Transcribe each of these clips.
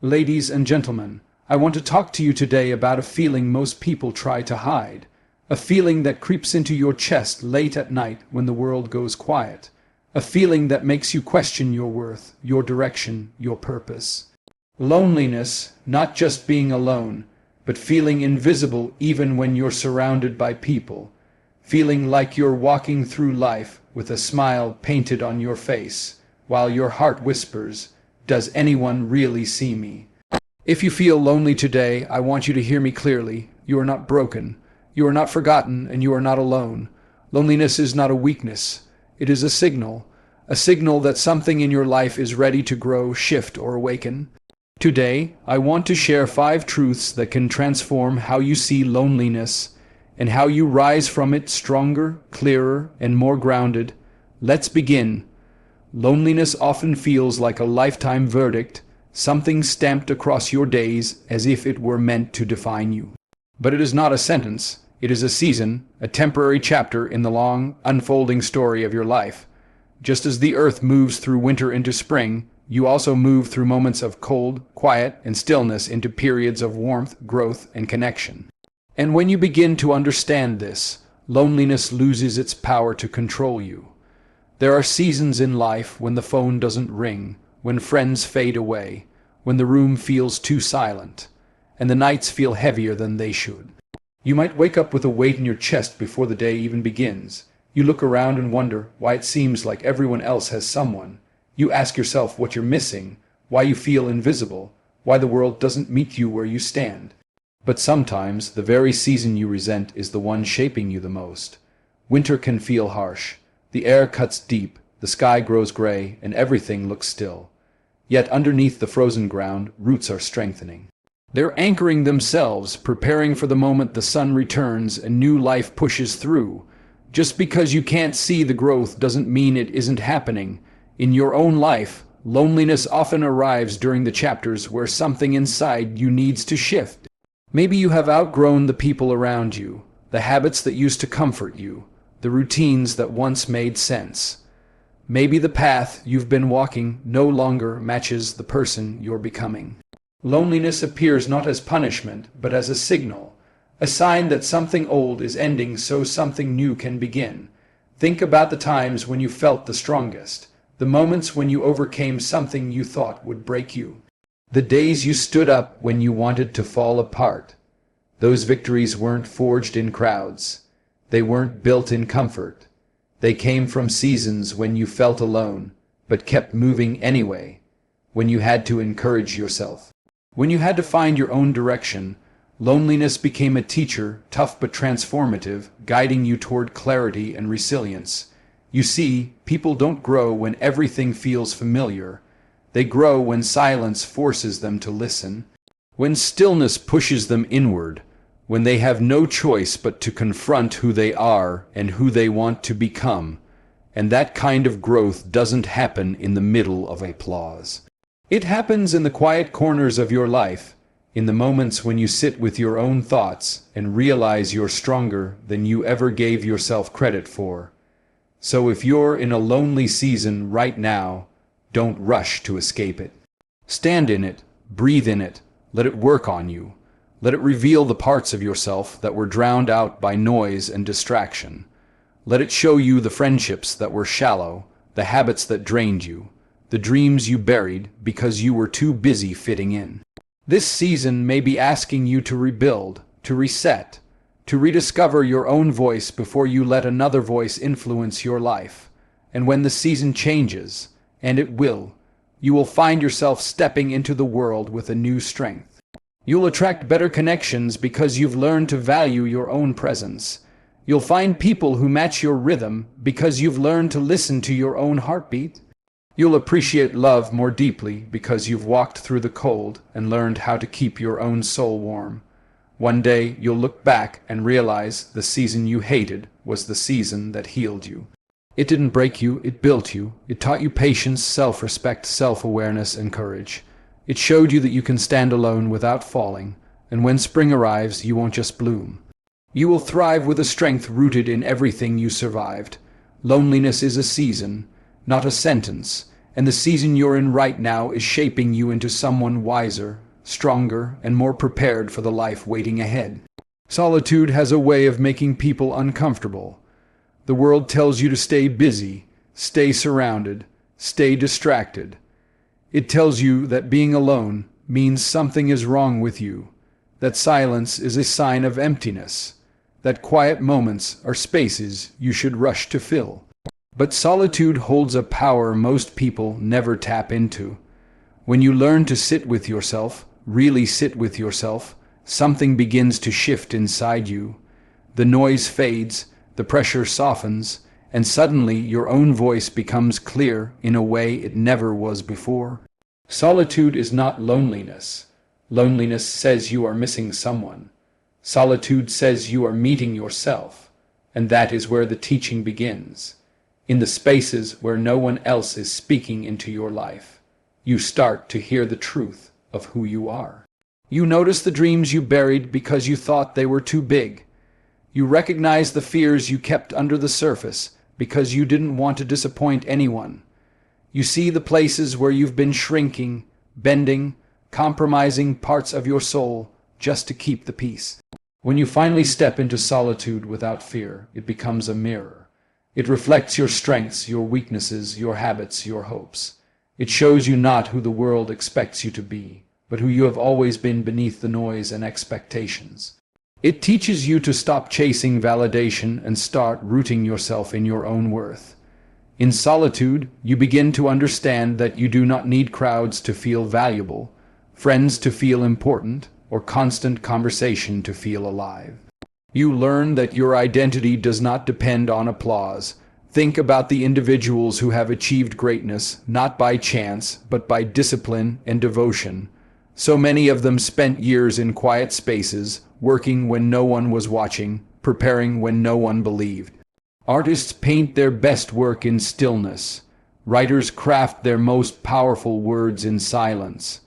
Ladies and gentlemen, I want to talk to you today about a feeling most people try to hide. A feeling that creeps into your chest late at night when the world goes quiet. A feeling that makes you question your worth, your direction, your purpose. Loneliness, not just being alone, but feeling invisible even when you're surrounded by people. Feeling like you're walking through life with a smile painted on your face, while your heart whispers, "Does anyone really see me?" If you feel lonely today, I want you to hear me clearly. You are not broken. You are not forgotten, and you are not alone. Loneliness is not a weakness. It is a signal that something in your life is ready to grow, shift, or awaken. Today, I want to share 5 truths that can transform how you see loneliness and how you rise from it stronger, clearer, and more grounded. Let's begin. Loneliness often feels like a lifetime verdict, something stamped across your days as if it were meant to define you. But it is not a sentence. It is a season, a temporary chapter in the long, unfolding story of your life. Just as the earth moves through winter into spring, you also move through moments of cold, quiet, and stillness into periods of warmth, growth, and connection. And when you begin to understand this, loneliness loses its power to control you. There are seasons in life when the phone doesn't ring, when friends fade away, when the room feels too silent, and the nights feel heavier than they should. You might wake up with a weight in your chest before the day even begins. You look around and wonder why it seems like everyone else has someone. You ask yourself what you're missing, why you feel invisible, why the world doesn't meet you where you stand. But sometimes the very season you resent is the one shaping you the most. Winter can feel harsh. The air cuts deep, the sky grows gray, and everything looks still. Yet underneath the frozen ground, roots are strengthening. They're anchoring themselves, preparing for the moment the sun returns and new life pushes through. Just because you can't see the growth doesn't mean it isn't happening. In your own life, loneliness often arrives during the chapters where something inside you needs to shift. Maybe you have outgrown the people around you, the habits that used to comfort you, the routines that once made sense. Maybe the path you've been walking no longer matches the person you're becoming. Loneliness appears not as punishment, but as a signal, a sign that something old is ending so something new can begin. Think about the times when you felt the strongest, the moments when you overcame something you thought would break you, the days you stood up when you wanted to fall apart. Those victories weren't forged in crowds. They weren't built in comfort. They came from seasons when you felt alone, but kept moving anyway, when you had to encourage yourself. When you had to find your own direction, loneliness became a teacher, tough but transformative, guiding you toward clarity and resilience. You see, people don't grow when everything feels familiar. They grow when silence forces them to listen, when stillness pushes them inward, when they have no choice but to confront who they are and who they want to become. And that kind of growth doesn't happen in the middle of applause. It happens in the quiet corners of your life, in the moments when you sit with your own thoughts and realize you're stronger than you ever gave yourself credit for. So if you're in a lonely season right now, don't rush to escape it. Stand in it, breathe in it, let it work on you. Let it reveal the parts of yourself that were drowned out by noise and distraction. Let it show you the friendships that were shallow, the habits that drained you, the dreams you buried because you were too busy fitting in. This season may be asking you to rebuild, to reset, to rediscover your own voice before you let another voice influence your life. And when the season changes, and it will, you will find yourself stepping into the world with a new strength. You'll attract better connections because you've learned to value your own presence. You'll find people who match your rhythm because you've learned to listen to your own heartbeat. You'll appreciate love more deeply because you've walked through the cold and learned how to keep your own soul warm. One day you'll look back and realize the season you hated was the season that healed you. It didn't break you, it built you. It taught you patience, self-respect, self-awareness, and courage. It showed you that you can stand alone without falling, and when spring arrives, you won't just bloom. You will thrive with a strength rooted in everything you survived. Loneliness is a season, not a sentence, and the season you're in right now is shaping you into someone wiser, stronger, and more prepared for the life waiting ahead. Solitude has a way of making people uncomfortable. The world tells you to stay busy, stay surrounded, stay distracted. It tells you that being alone means something is wrong with you, that silence is a sign of emptiness, that quiet moments are spaces you should rush to fill. But solitude holds a power most people never tap into. When you learn to sit with yourself, really sit with yourself, something begins to shift inside you. The noise fades, the pressure softens, and suddenly your own voice becomes clear in a way it never was before. Solitude is not loneliness. Loneliness says you are missing someone. Solitude says you are meeting yourself, and that is where the teaching begins. In the spaces where no one else is speaking into your life, you start to hear the truth of who you are. You notice the dreams you buried because you thought they were too big. You recognize the fears you kept under the surface because you didn't want to disappoint anyone. You see the places where you've been shrinking, bending, compromising parts of your soul just to keep the peace. When you finally step into solitude without fear, it becomes a mirror. It reflects your strengths, your weaknesses, your habits, your hopes. It shows you not who the world expects you to be, but who you have always been beneath the noise and expectations. It teaches you to stop chasing validation and start rooting yourself in your own worth. In solitude, you begin to understand that you do not need crowds to feel valuable, friends to feel important, or constant conversation to feel alive. You learn that your identity does not depend on applause. Think about the individuals who have achieved greatness, not by chance, but by discipline and devotion. So many of them spent years in quiet spaces, working when no one was watching, preparing when no one believed. Artists paint their best work in stillness. Writers craft their most powerful words in silence.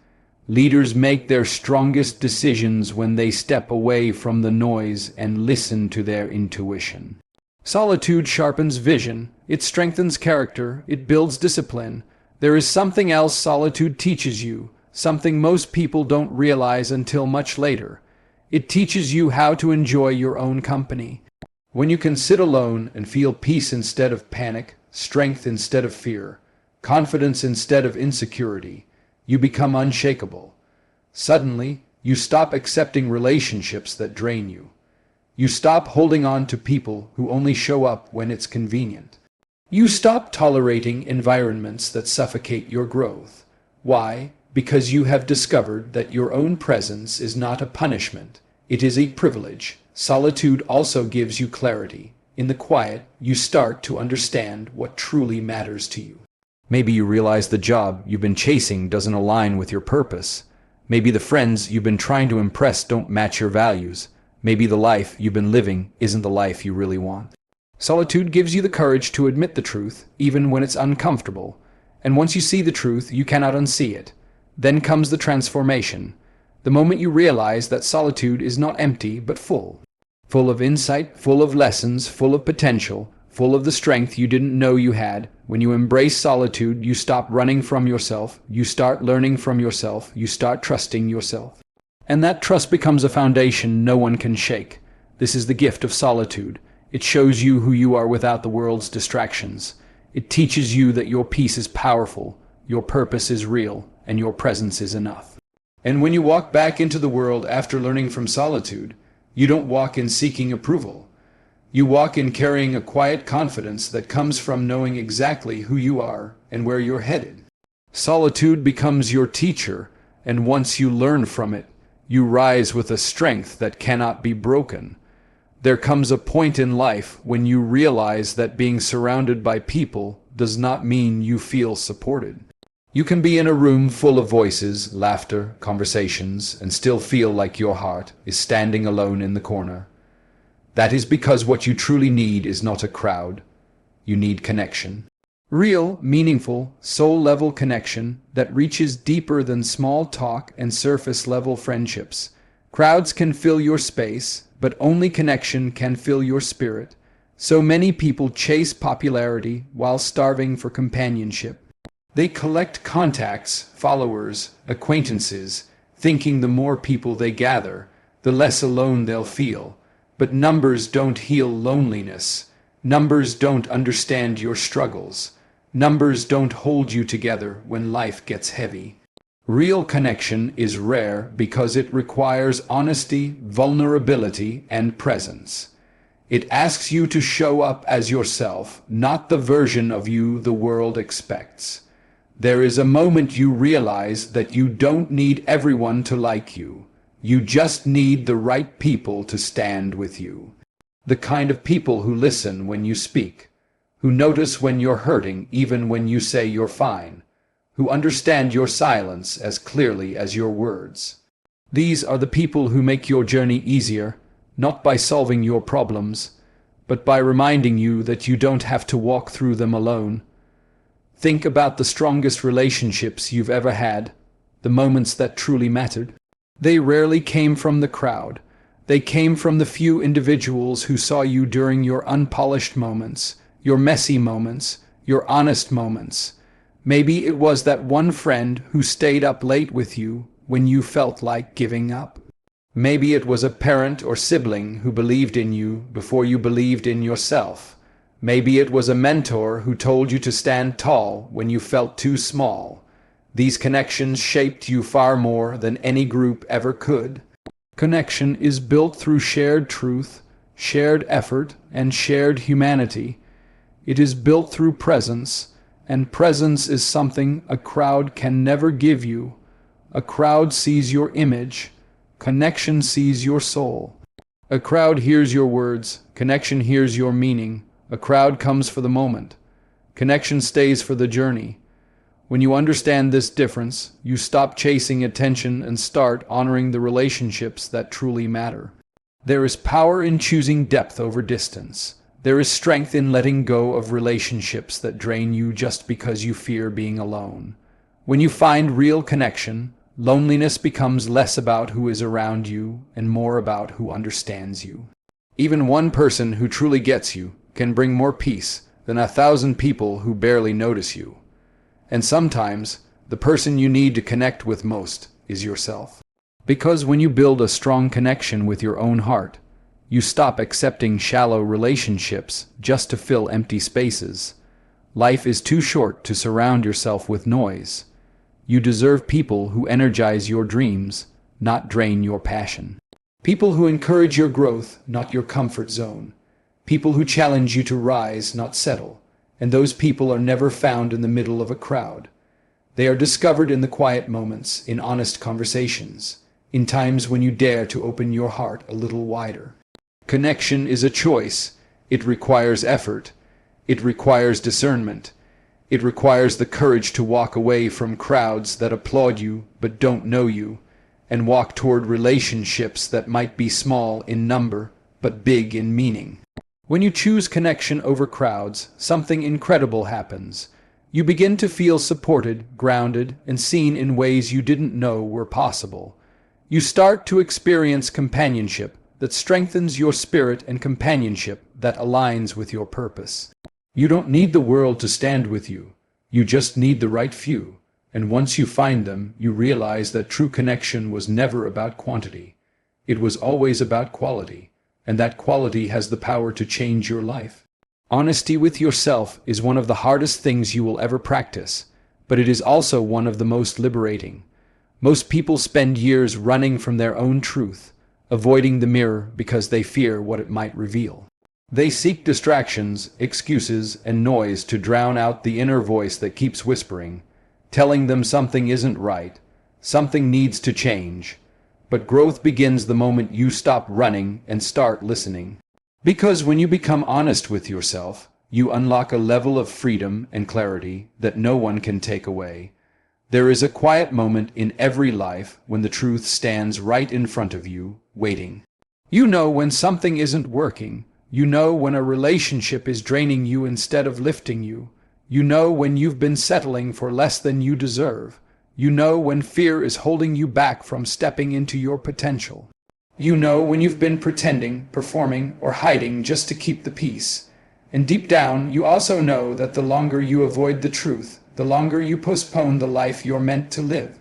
Leaders make their strongest decisions when they step away from the noise and listen to their intuition. Solitude sharpens vision, it strengthens character, it builds discipline. There is something else solitude teaches you, something most people don't realize until much later. It teaches you how to enjoy your own company. When you can sit alone and feel peace instead of panic, strength instead of fear, confidence instead of insecurity, you become unshakable. Suddenly, you stop accepting relationships that drain you. You stop holding on to people who only show up when it's convenient. You stop tolerating environments that suffocate your growth. Why? Because you have discovered that your own presence is not a punishment. It is a privilege. Solitude also gives you clarity. In the quiet, you start to understand what truly matters to you. Maybe you realize the job you've been chasing doesn't align with your purpose. Maybe the friends you've been trying to impress don't match your values. Maybe the life you've been living isn't the life you really want. Solitude gives you the courage to admit the truth, even when it's uncomfortable. And once you see the truth, you cannot unsee it. Then comes the transformation. The moment you realize that solitude is not empty, but full. Full of insight, full of lessons, full of potential, full of the strength you didn't know you had. When you embrace solitude, you stop running from yourself, you start learning from yourself, you start trusting yourself. And that trust becomes a foundation no one can shake. This is the gift of solitude. It shows you who you are without the world's distractions. It teaches you that your peace is powerful, your purpose is real, and your presence is enough. And when you walk back into the world after learning from solitude, you don't walk in seeking approval. You walk in carrying a quiet confidence that comes from knowing exactly who you are and where you're headed. Solitude becomes your teacher, and once you learn from it, you rise with a strength that cannot be broken. There comes a point in life when you realize that being surrounded by people does not mean you feel supported. You can be in a room full of voices, laughter, conversations, and still feel like your heart is standing alone in the corner. That is because what you truly need is not a crowd. You need connection. Real, meaningful, soul-level connection that reaches deeper than small talk and surface-level friendships. Crowds can fill your space, but only connection can fill your spirit. So many people chase popularity while starving for companionship. They collect contacts, followers, acquaintances, thinking the more people they gather, the less alone they'll feel. But numbers don't heal loneliness. Numbers don't understand your struggles. Numbers don't hold you together when life gets heavy. Real connection is rare because it requires honesty, vulnerability, and presence. It asks you to show up as yourself, not the version of you the world expects. There is a moment you realize that you don't need everyone to like you. You just need the right people to stand with you. The kind of people who listen when you speak, who notice when you're hurting even when you say you're fine, who understand your silence as clearly as your words. These are the people who make your journey easier, not by solving your problems, but by reminding you that you don't have to walk through them alone. Think about the strongest relationships you've ever had, the moments that truly mattered. They rarely came from the crowd. They came from the few individuals who saw you during your unpolished moments, your messy moments, your honest moments. Maybe it was that one friend who stayed up late with you when you felt like giving up. Maybe it was a parent or sibling who believed in you before you believed in yourself. Maybe it was a mentor who told you to stand tall when you felt too small. These connections shaped you far more than any group ever could. Connection is built through shared truth, shared effort, and shared humanity. It is built through presence, and presence is something a crowd can never give you. A crowd sees your image. Connection sees your soul. A crowd hears your words. Connection hears your meaning. A crowd comes for the moment. Connection stays for the journey. When you understand this difference, you stop chasing attention and start honoring the relationships that truly matter. There is power in choosing depth over distance. There is strength in letting go of relationships that drain you just because you fear being alone. When you find real connection, loneliness becomes less about who is around you and more about who understands you. Even one person who truly gets you can bring more peace than 1,000 people who barely notice you. And sometimes, the person you need to connect with most is yourself. Because when you build a strong connection with your own heart, you stop accepting shallow relationships just to fill empty spaces. Life is too short to surround yourself with noise. You deserve people who energize your dreams, not drain your passion. People who encourage your growth, not your comfort zone. People who challenge you to rise, not settle. And those people are never found in the middle of a crowd. They are discovered in the quiet moments, in honest conversations, in times when you dare to open your heart a little wider. Connection is a choice. It requires effort. It requires discernment. It requires the courage to walk away from crowds that applaud you but don't know you, and walk toward relationships that might be small in number but big in meaning. When you choose connection over crowds, something incredible happens. You begin to feel supported, grounded, and seen in ways you didn't know were possible. You start to experience companionship that strengthens your spirit and companionship that aligns with your purpose. You don't need the world to stand with you. You just need the right few. And once you find them, you realize that true connection was never about quantity. It was always about quality. And that quality has the power to change your life. Honesty with yourself is one of the hardest things you will ever practice, but it is also one of the most liberating. Most people spend years running from their own truth, avoiding the mirror because they fear what it might reveal. They seek distractions, excuses, and noise to drown out the inner voice that keeps whispering, telling them something isn't right, something needs to change. But growth begins the moment you stop running and start listening. Because when you become honest with yourself, you unlock a level of freedom and clarity that no one can take away. There is a quiet moment in every life when the truth stands right in front of you, waiting. You know when something isn't working. You know when a relationship is draining you instead of lifting you. You know when you've been settling for less than you deserve. You know when fear is holding you back from stepping into your potential. You know when you've been pretending, performing, or hiding just to keep the peace. And deep down, you also know that the longer you avoid the truth, the longer you postpone the life you're meant to live.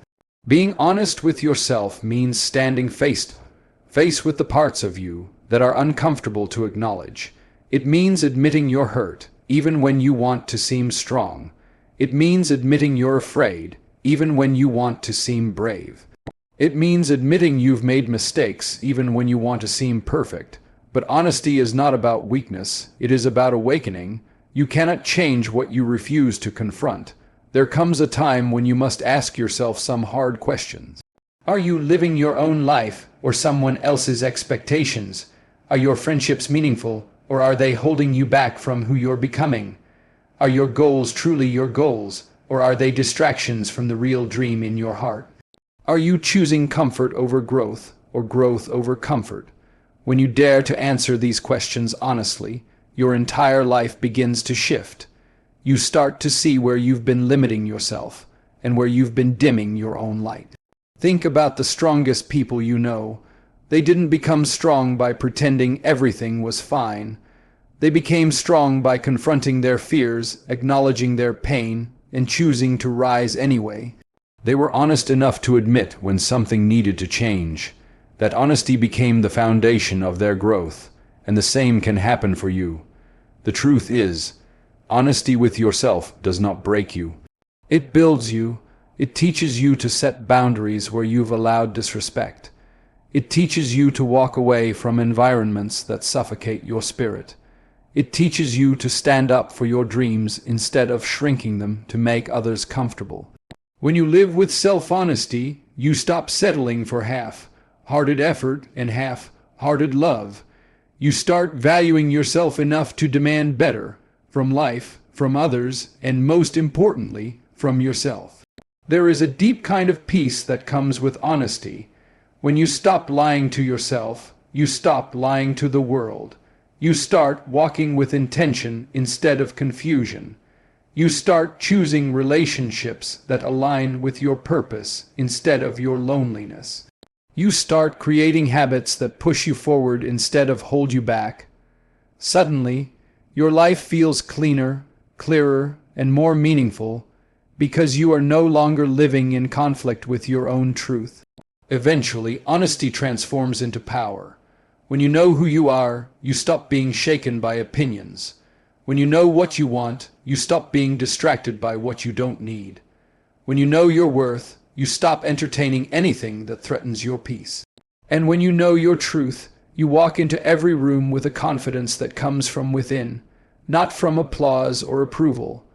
Being honest with yourself means standing face to face with the parts of you that are uncomfortable to acknowledge. It means admitting you're hurt, even when you want to seem strong. It means admitting you're afraid, even when you want to seem brave. It means admitting you've made mistakes, even when you want to seem perfect. But honesty is not about weakness, it is about awakening. You cannot change what you refuse to confront. There comes a time when you must ask yourself some hard questions. Are you living your own life or someone else's expectations? Are your friendships meaningful, or are they holding you back from who you're becoming? Are your goals truly your goals, or are they distractions from the real dream in your heart? Are you choosing comfort over growth, or growth over comfort? When you dare to answer these questions honestly, your entire life begins to shift. You start to see where you've been limiting yourself, and where you've been dimming your own light. Think about the strongest people you know. They didn't become strong by pretending everything was fine. They became strong by confronting their fears, acknowledging their pain, and choosing to rise anyway. They were honest enough to admit when something needed to change. That honesty became the foundation of their growth, and the same can happen for you. The truth is, honesty with yourself does not break you. It builds you. It teaches you to set boundaries where you've allowed disrespect. It teaches you to walk away from environments that suffocate your spirit. It teaches you to stand up for your dreams instead of shrinking them to make others comfortable. When you live with self-honesty, you stop settling for half-hearted effort and half-hearted love. You start valuing yourself enough to demand better from life, from others, and most importantly, from yourself. There is a deep kind of peace that comes with honesty. When you stop lying to yourself, you stop lying to the world. You start walking with intention instead of confusion. You start choosing relationships that align with your purpose instead of your loneliness. You start creating habits that push you forward instead of hold you back. Suddenly, your life feels cleaner, clearer, and more meaningful because you are no longer living in conflict with your own truth. Eventually, honesty transforms into power. When you know who you are, you stop being shaken by opinions. When you know what you want, you stop being distracted by what you don't need. When you know your worth, you stop entertaining anything that threatens your peace. And when you know your truth, you walk into every room with a confidence that comes from within, not from applause or approval.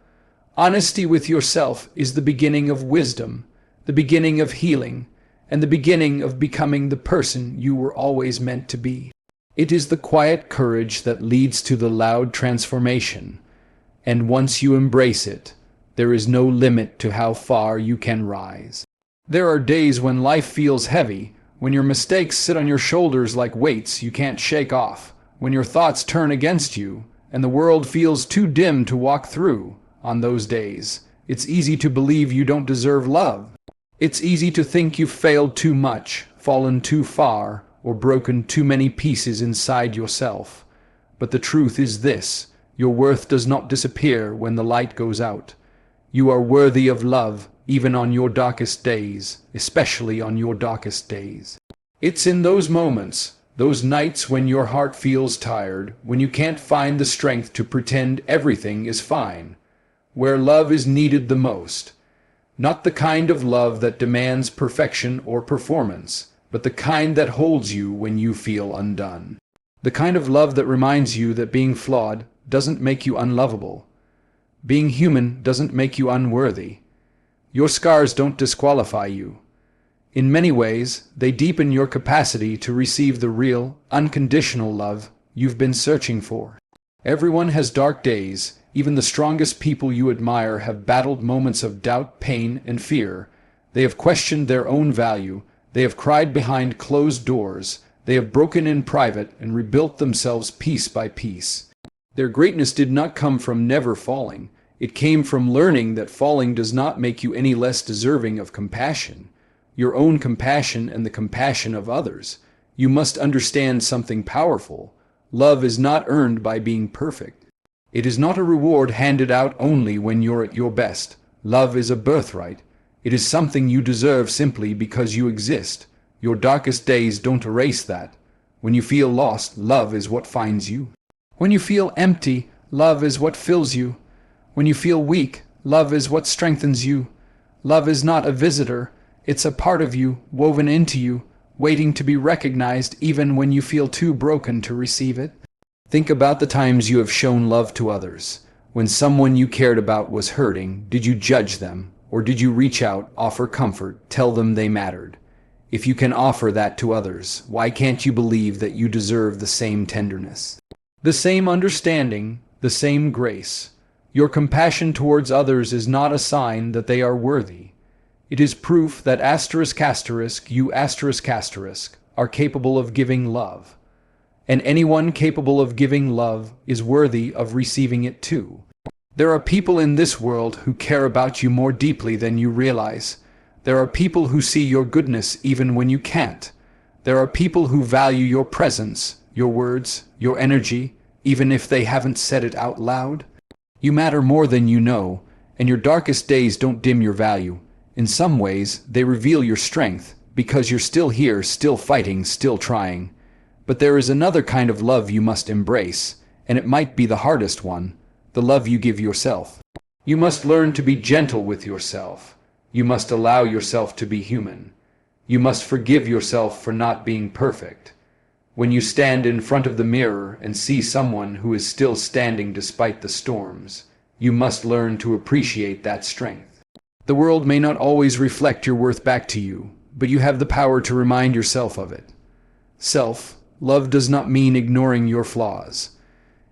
Honesty with yourself is the beginning of wisdom, the beginning of healing, and the beginning of becoming the person you were always meant to be. It is the quiet courage that leads to the loud transformation, and once you embrace it, there is no limit to how far you can rise. There are days when life feels heavy, when your mistakes sit on your shoulders like weights you can't shake off, when your thoughts turn against you, and the world feels too dim to walk through. On those days, it's easy to believe you don't deserve love. It's easy to think you've failed too much, fallen too far, or broken too many pieces inside yourself. But the truth is this: your worth does not disappear when the light goes out. You are worthy of love, even on your darkest days, especially on your darkest days. It's in those moments, those nights when your heart feels tired, when you can't find the strength to pretend everything is fine, where love is needed the most. Not the kind of love that demands perfection or performance, but the kind that holds you when you feel undone. The kind of love that reminds you that being flawed doesn't make you unlovable. Being human doesn't make you unworthy. Your scars don't disqualify you. In many ways, they deepen your capacity to receive the real, unconditional love you've been searching for. Everyone has dark days. Even the strongest people you admire have battled moments of doubt, pain, and fear. They have questioned their own value. They have cried behind closed doors. They have broken in private and rebuilt themselves piece by piece. Their greatness did not come from never falling. It came from learning that falling does not make you any less deserving of compassion, your own compassion and the compassion of others. You must understand something powerful. Love is not earned by being perfect. It is not a reward handed out only when you're at your best. Love is a birthright. It is something you deserve simply because you exist. Your darkest days don't erase that. When you feel lost, love is what finds you. When you feel empty, love is what fills you. When you feel weak, love is what strengthens you. Love is not a visitor. It's a part of you, woven into you, waiting to be recognized even when you feel too broken to receive it. Think about the times you have shown love to others. When someone you cared about was hurting, did you judge them? Or did you reach out, offer comfort, tell them they mattered? If you can offer that to others, why can't you believe that you deserve the same tenderness, the same understanding, the same grace? Your compassion towards others is not a sign that they are worthy. It is proof that you are capable of giving love. And anyone capable of giving love is worthy of receiving it too. There are people in this world who care about you more deeply than you realize. There are people who see your goodness even when you can't. There are people who value your presence, your words, your energy, even if they haven't said it out loud. You matter more than you know, and your darkest days don't dim your value. In some ways, they reveal your strength, because you're still here, still fighting, still trying. But there is another kind of love you must embrace, and it might be the hardest one, the love you give yourself. You must learn to be gentle with yourself. You must allow yourself to be human. You must forgive yourself for not being perfect. When you stand in front of the mirror and see someone who is still standing despite the storms, you must learn to appreciate that strength. The world may not always reflect your worth back to you, but you have the power to remind yourself of it. Self-love does not mean ignoring your flaws.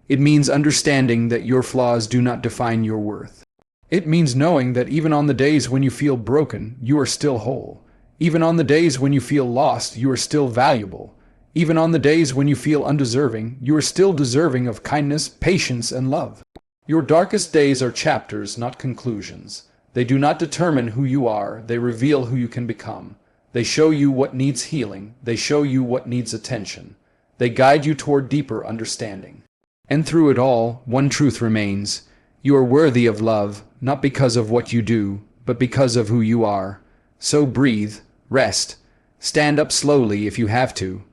It means understanding that your flaws do not define your worth. It means knowing that even on the days when you feel broken, you are still whole. Even on the days when you feel lost, you are still valuable. Even on the days when you feel undeserving, you are still deserving of kindness, patience, and love. Your darkest days are chapters, not conclusions. They do not determine who you are, they reveal who you can become. They show you what needs healing, they show you what needs attention. They guide you toward deeper understanding. And through it all, one truth remains. You are worthy of love, not because of what you do, but because of who you are. So breathe, rest, stand up slowly if you have to.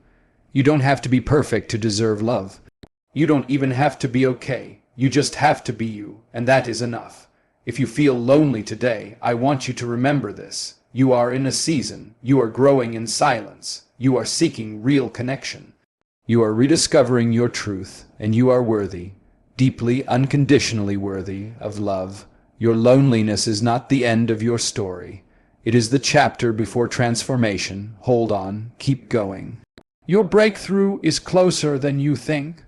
You don't have to be perfect to deserve love. You don't even have to be okay. You just have to be you, and that is enough. If you feel lonely today, I want you to remember this. You are in a season. You are growing in silence. You are seeking real connection. You are rediscovering your truth, and you are worthy, deeply, unconditionally worthy of love. Your loneliness is not the end of your story. It is the chapter before transformation. Hold on, keep going. Your breakthrough is closer than you think.